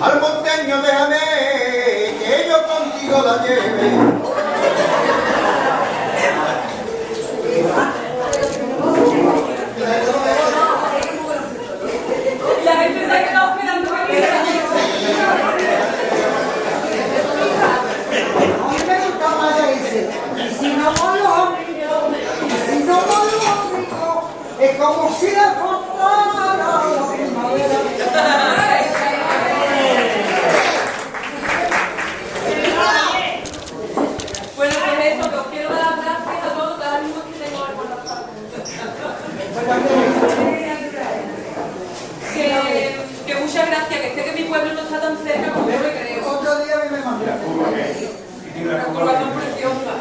Al monteño déjame que yo contigo la lleve. La gente se ha quedado esperando que venga. A mí me gusta más ese. Y si no con los amigos, y si no con los amigos, es como si le faltara la primavera. Bueno, pues eso, que os quiero dar las gracias a todos los amigos que tengo ahora por la tarde. Que muchas gracias, que sé que mi pueblo no está tan cerca como yo que creo. Otro día me mandó. Una curvación preciosa.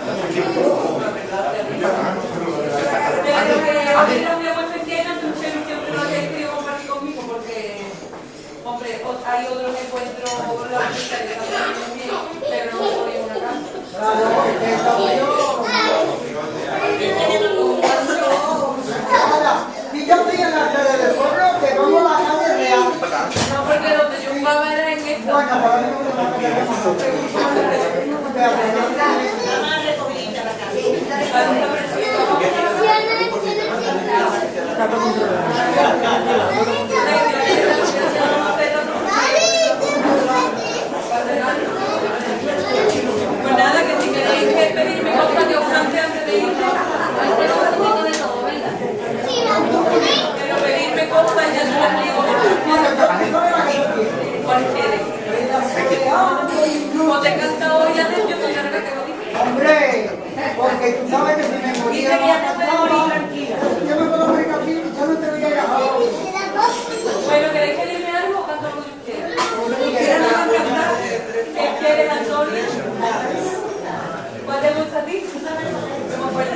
A mí la muy especial y hace mucha ilusión que lo hayáis querido compartir conmigo porque, hombre, hay otros encuentros la visita que están muy bien, pero no soy una casa. Claro, que estaba yo. Y yo estoy en la calle del pueblo, que vamos a la calle real. No, porque donde yo jugaba era en esta. Bueno, para mí no me Pues nada, que si queréis pedirme cosas que os cante antes de irme, pero pedirme cosas ya no las digo. ¿Cuál quieres? Como te canta hoy, ya yo soy la que te lo dije. Hombre, porque tú sabes que si me moría yo me puedo morir aquí y yo no te voy a ir a Bueno, ¿queréis pedirme algo o canto lo que quieras? ¿Qué quieres, Antonio? ¿Cuál te gusta a ti? No me acuerdo.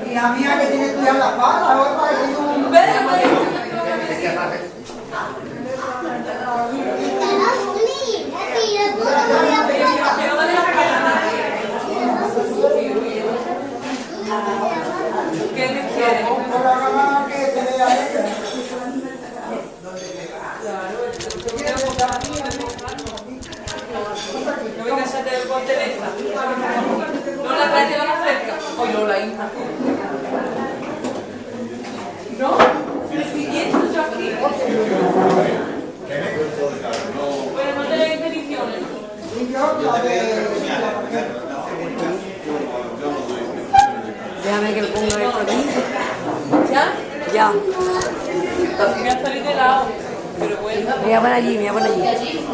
Y la mía que tiene que cuidar la espalda, ahora para que no... ¿Qué me quieres? Por la gama que te vea ella. No me casaste del con Teresa. No la traes de la cerca. O yo la hija. No, siguiendo yo aquí. Bueno, no tenéis peticiones. Y yo, la de... Déjame que le ponga esto aquí. ¿Ya? Ya. Me ha salido de lado. Pero bueno. Me voy a poner allí, me voy a poner allí.